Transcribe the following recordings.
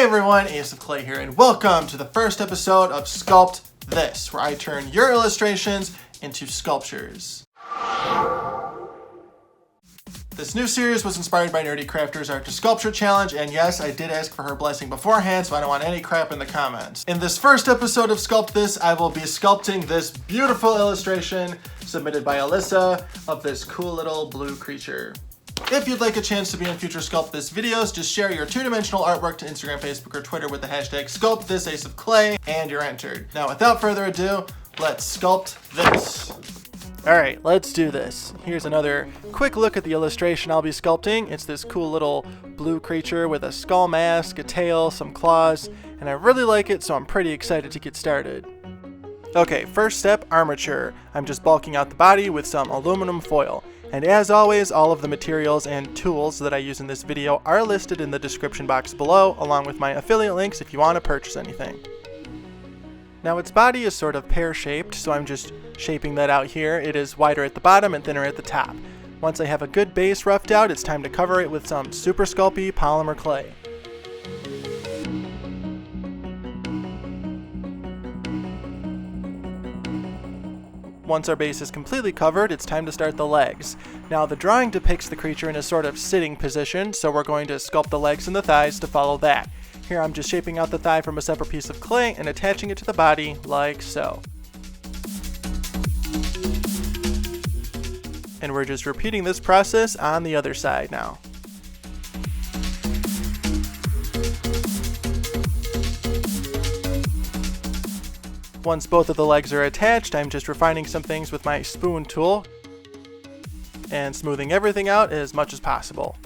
everyone, Ace of Clay here, and welcome to the first episode of Sculpt This, where I turn your illustrations into sculptures. This new series was inspired by Nerdy Crafter's Art to Sculpture Challenge, and yes, I did ask for her blessing beforehand, so I don't want any crap in the comments. In this first episode of Sculpt This, I will be sculpting this beautiful illustration submitted by Alyssa of this cool little blue creature. If you'd like a chance to be in future Sculpt This videos, just share your two-dimensional artwork to Instagram, Facebook, or Twitter with the hashtag #SculptThisAceOfClay, and you're entered. Now, without further ado, let's sculpt this. Alright, let's do this. Here's another quick look at the illustration I'll be sculpting. It's this cool little blue creature with a skull mask, a tail, some claws, and I really like it, so I'm pretty excited to get started. Okay, first step, armature. I'm just bulking out the body with some aluminum foil. And as always, all of the materials and tools that I use in this video are listed in the description box below, along with my affiliate links if you want to purchase anything. Now its body is sort of pear-shaped, so I'm just shaping that out here. It is wider at the bottom and thinner at the top. Once I have a good base roughed out, it's time to cover it with some super sculpty polymer clay. Once our base is completely covered, it's time to start the legs. Now the drawing depicts the creature in a sort of sitting position, so we're going to sculpt the legs and the thighs to follow that. Here I'm just shaping out the thigh from a separate piece of clay and attaching it to the body like so. And we're just repeating this process on the other side now. Once both of the legs are attached, I'm just refining some things with my spoon tool and smoothing everything out as much as possible.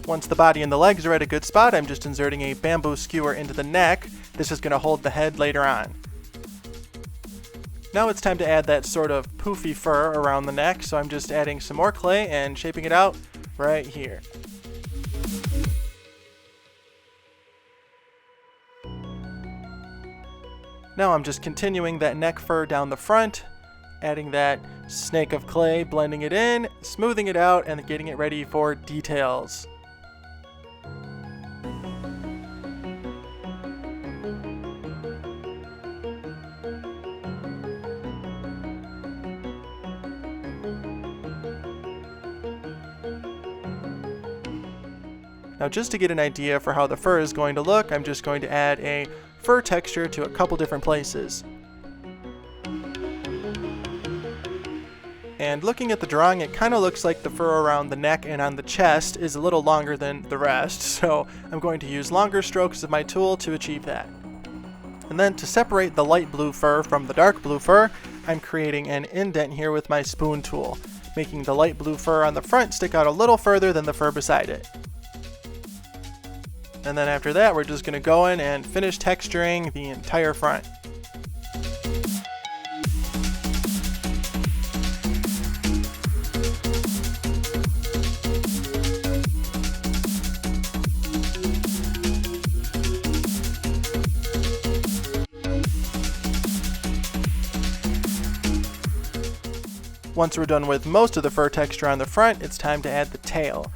Once the body and the legs are at a good spot, I'm just inserting a bamboo skewer into the neck. This is going to hold the head later on. Now it's time to add that sort of poofy fur around the neck, so I'm just adding some more clay and shaping it out right here. Now I'm just continuing that neck fur down the front, adding that snake of clay, blending it in, smoothing it out, and getting it ready for details. Now just to get an idea for how the fur is going to look, I'm just going to add a fur texture to a couple different places. And looking at the drawing, it kind of looks like the fur around the neck and on the chest is a little longer than the rest, so I'm going to use longer strokes of my tool to achieve that. And then to separate the light blue fur from the dark blue fur, I'm creating an indent here with my spoon tool, making the light blue fur on the front stick out a little further than the fur beside it. And then after that, we're just going to go in and finish texturing the entire front. Once we're done with most of the fur texture on the front, it's time to add the tail.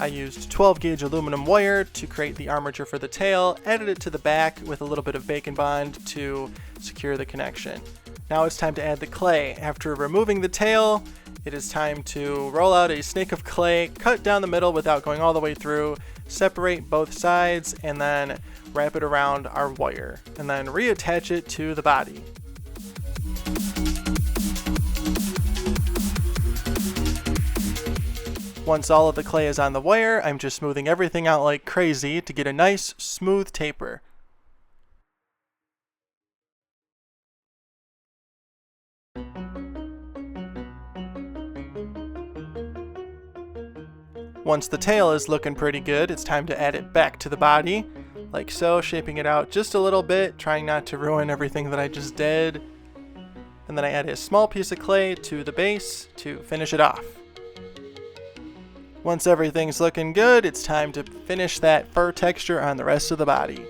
I used 12 gauge aluminum wire to create the armature for the tail, added it to the back with a little bit of bacon bond to secure the connection. Now it's time to add the clay. After removing the tail, it is time to roll out a snake of clay, cut down the middle without going all the way through, separate both sides, and then wrap it around our wire, and then reattach it to the body. Once all of the clay is on the wire, I'm just smoothing everything out like crazy to get a nice, smooth taper. Once the tail is looking pretty good, it's time to add it back to the body, like so, shaping it out just a little bit, trying not to ruin everything that I just did. And then I add a small piece of clay to the base to finish it off. Once everything's looking good, it's time to finish that fur texture on the rest of the body.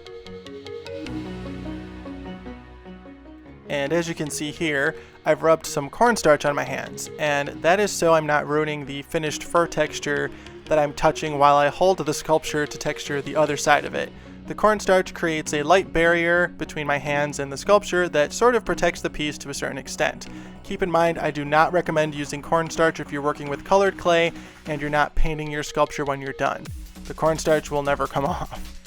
And as you can see here, I've rubbed some cornstarch on my hands, and that is so I'm not ruining the finished fur texture that I'm touching while I hold the sculpture to texture the other side of it. The cornstarch creates a light barrier between my hands and the sculpture that sort of protects the piece to a certain extent. Keep in mind, I do not recommend using cornstarch if you're working with colored clay and you're not painting your sculpture when you're done. The cornstarch will never come off.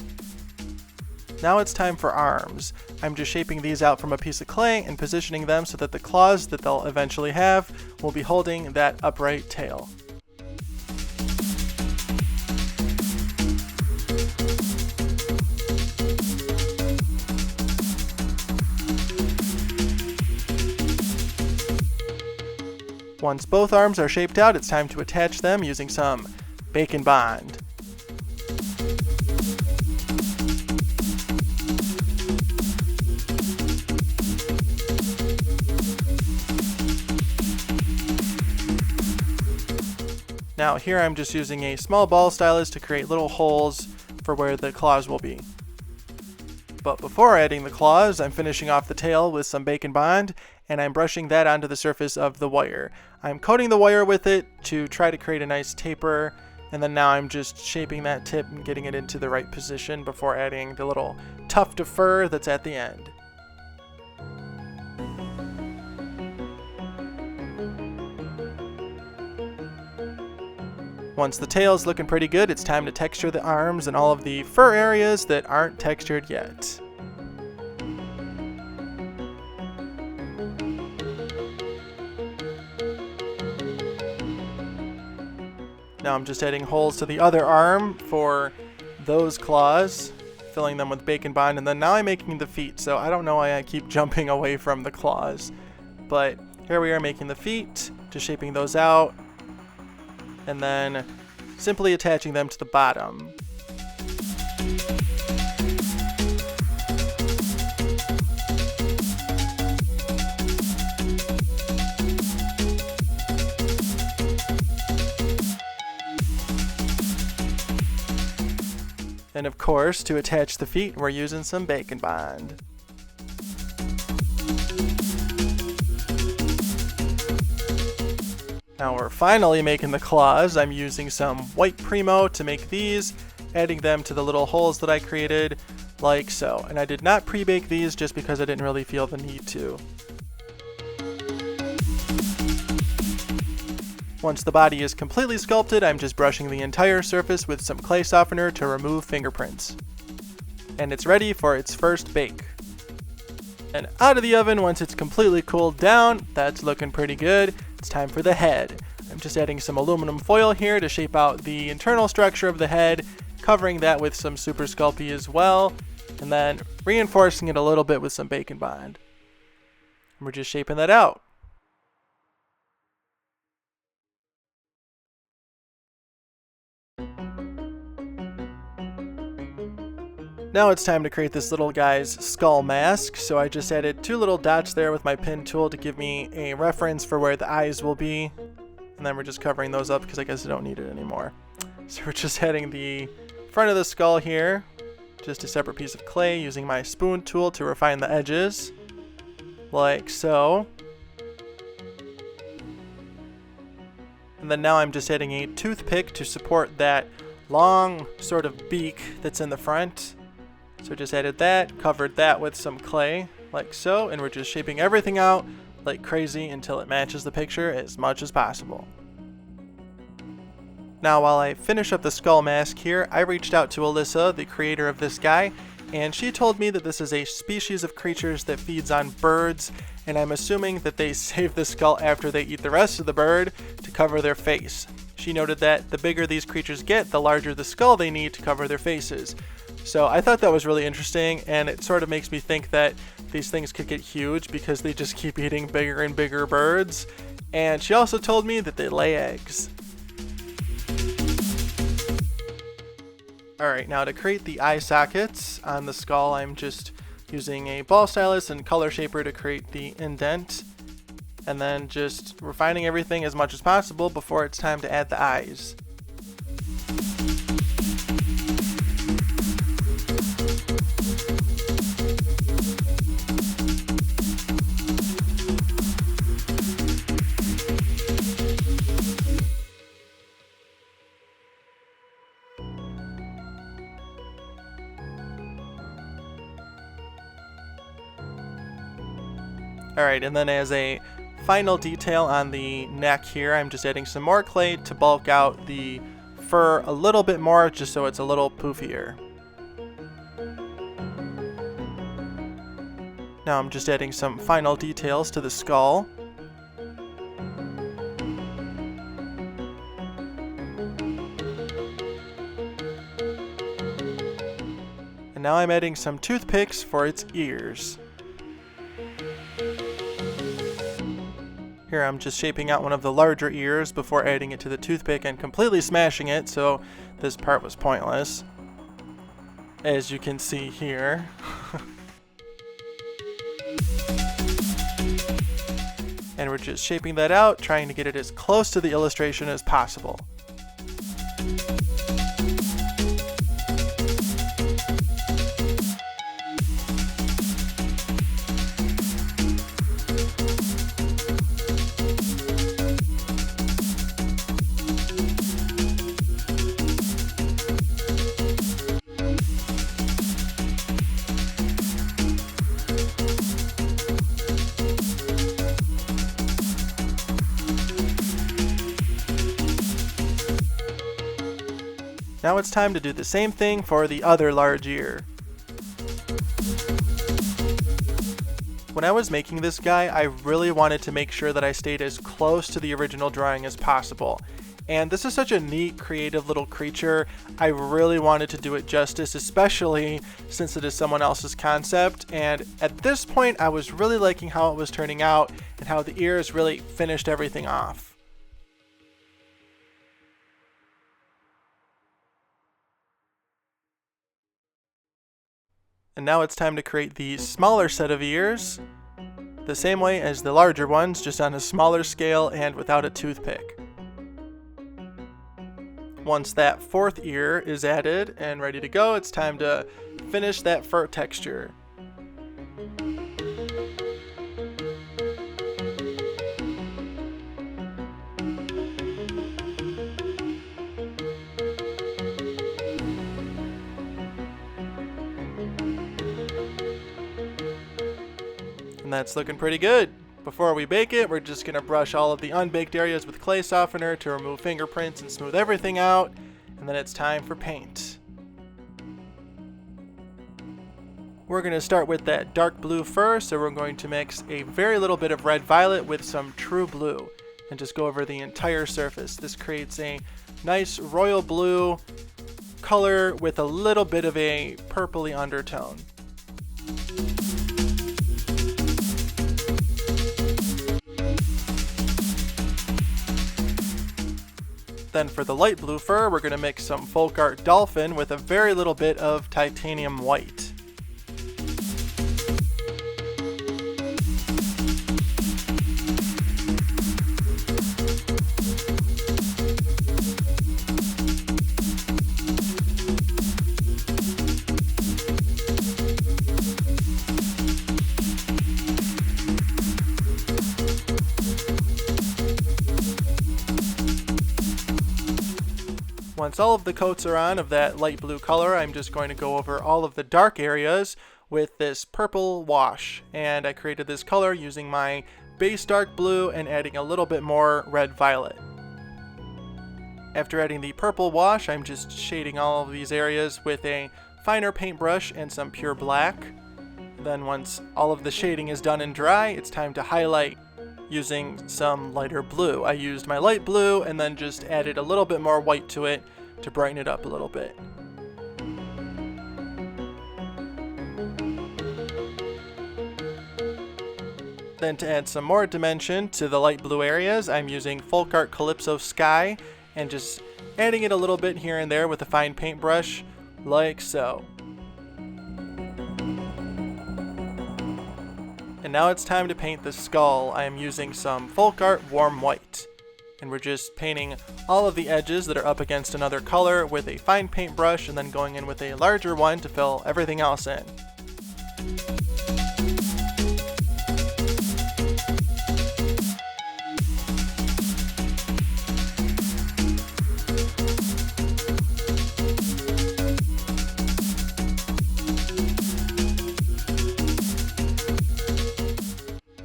Now it's time for arms. I'm just shaping these out from a piece of clay and positioning them so that the claws that they'll eventually have will be holding that upright tail. Once both arms are shaped out, it's time to attach them using some Bacon Bond. Now here I'm just using a small ball stylus to create little holes for where the claws will be. But before adding the claws, I'm finishing off the tail with some Bacon Bond, and I'm brushing that onto the surface of the wire. I'm coating the wire with it to try to create a nice taper, and then now I'm just shaping that tip and getting it into the right position before adding the little tuft of fur that's at the end. Once the tail's looking pretty good, it's time to texture the arms and all of the fur areas that aren't textured yet. Now I'm just adding holes to the other arm for those claws, filling them with Bacon Bond, and then now I'm making the feet, so I don't know why I keep jumping away from the claws. But here we are making the feet, just shaping those out, and then simply attaching them to the bottom. And of course, to attach the feet, we're using some Bacon Bond. Now we're finally making the claws. I'm using some white Primo to make these, adding them to the little holes that I created, like so. And I did not pre-bake these just because I didn't really feel the need to. Once the body is completely sculpted, I'm just brushing the entire surface with some clay softener to remove fingerprints. And it's ready for its first bake. And out of the oven once it's completely cooled down. That's looking pretty good. It's time for the head. I'm just adding some aluminum foil here to shape out the internal structure of the head, covering that with some Super Sculpey as well, and then reinforcing it a little bit with some Bacon Bond. And we're just shaping that out. Now it's time to create this little guy's skull mask, so I just added 2 little dots there with my pen tool to give me a reference for where the eyes will be, and then we're just covering those up because I guess I don't need it anymore. So we're just adding the front of the skull here, just a separate piece of clay, using my spoon tool to refine the edges, like so. And then now I'm just adding a toothpick to support that long sort of beak that's in the front. So just added that, covered that with some clay, like so, and we're just shaping everything out like crazy until it matches the picture as much as possible. Now while I finish up the skull mask here, I reached out to Alyssa, the creator of this guy, and she told me that this is a species of creatures that feeds on birds, and I'm assuming that they save the skull after they eat the rest of the bird to cover their face. She noted that the bigger these creatures get, the larger the skull they need to cover their faces. So I thought that was really interesting, and it sort of makes me think that these things could get huge because they just keep eating bigger and bigger birds. And she also told me that they lay eggs. Alright, now to create the eye sockets on the skull, I'm just using a ball stylus and color shaper to create the indent, and then just refining everything as much as possible before it's time to add the eyes. Alright, and then as a final detail on the neck here, I'm just adding some more clay to bulk out the fur a little bit more, just so it's a little poofier. Now I'm just adding some final details to the skull. And now I'm adding some toothpicks for its ears. Here I'm just shaping out one of the larger ears before adding it to the toothpick and completely smashing it, so this part was pointless, as you can see here. And we're just shaping that out, trying to get it as close to the illustration as possible. Now it's time to do the same thing for the other large ear. When I was making this guy, I really wanted to make sure that I stayed as close to the original drawing as possible. And this is such a neat, creative little creature. I really wanted to do it justice, especially since it is someone else's concept. And at this point, I was really liking how it was turning out and how the ears really finished everything off. And now it's time to create the smaller set of ears, the same way as the larger ones, just on a smaller scale and without a toothpick. Once that fourth ear is added and ready to go, it's time to finish that fur texture. That's looking pretty good. Before we bake it, we're just going to brush all of the unbaked areas with clay softener to remove fingerprints and smooth everything out, and then it's time for paint. We're going to start with that dark blue first, so we're going to mix a very little bit of red violet with some true blue and just go over the entire surface. This creates a nice royal blue color with a little bit of a purpley undertone. Then for the light blue fur, we're going to mix some FolkArt Dolphin with a very little bit of titanium white. Once all of the coats are on of that light blue color, I'm just going to go over all of the dark areas with this purple wash. And I created this color using my base dark blue and adding a little bit more red violet. After adding the purple wash, I'm just shading all of these areas with a finer paintbrush and some pure black. Then once all of the shading is done and dry, it's time to highlight using some lighter blue. I used my light blue and then just added a little bit more white to it to brighten it up a little bit. Then to add some more dimension to the light blue areas, I'm using FolkArt Calypso Sky and just adding it a little bit here and there with a fine paintbrush, like so. And now it's time to paint the skull. I am using some FolkArt Warm White. And we're just painting all of the edges that are up against another color with a fine paintbrush and then going in with a larger one to fill everything else in.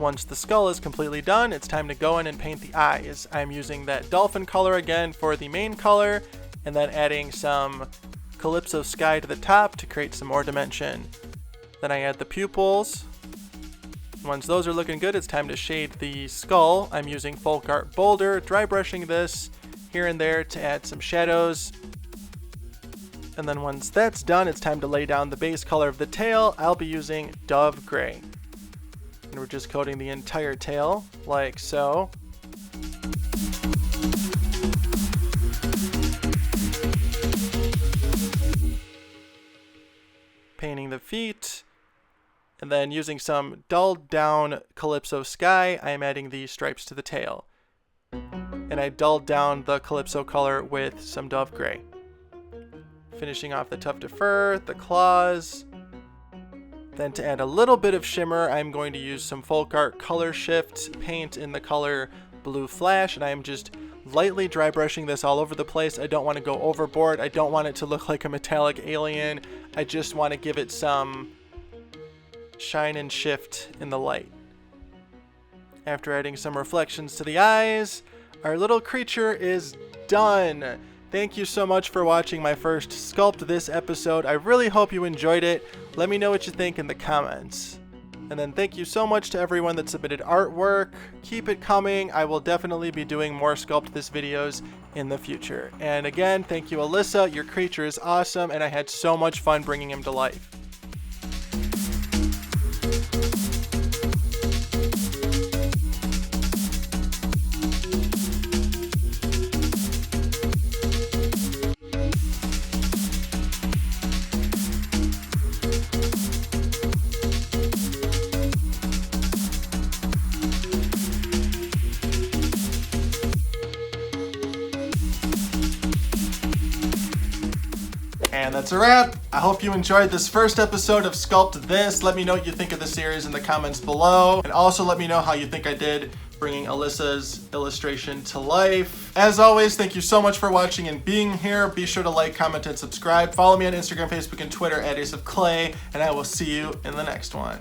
once the skull is completely done, it's time to go in and paint the eyes. I'm using that dolphin color again for the main color, and then adding some Calypso Sky to the top to create some more dimension. Then I add the pupils. Once those are looking good, it's time to shade the skull. I'm using FolkArt Boulder, dry brushing this here and there to add some shadows. And then once that's done, it's time to lay down the base color of the tail. I'll be using Dove Gray. And we're just coating the entire tail, like so. Painting the feet. And then using some dulled down Calypso Sky, I am adding the stripes to the tail. And I dulled down the Calypso color with some Dove Gray. Finishing off the tuft of fur, the claws. Then to add a little bit of shimmer, I'm going to use some FolkArt Color Shift paint in the color Blue Flash, and I'm just lightly dry brushing this all over the place. I don't want to go overboard. I don't want it to look like a metallic alien. I just want to give it some shine and shift in the light. After adding some reflections to the eyes, our little creature is done. Thank you so much for watching my first Sculpt This episode. I really hope you enjoyed it. Let me know what you think in the comments. And then thank you so much to everyone that submitted artwork. Keep it coming. I will definitely be doing more Sculpt This videos in the future. And again, thank you, Alyssa. Your creature is awesome, and I had so much fun bringing him to life. And that's a wrap. I hope you enjoyed this first episode of Sculpt This. Let me know what you think of the series in the comments below. And also let me know how you think I did bringing Alyssa's illustration to life. As always, thank you so much for watching and being here. Be sure to like, comment, and subscribe. Follow me on Instagram, Facebook, and Twitter at Ace of Clay, and I will see you in the next one.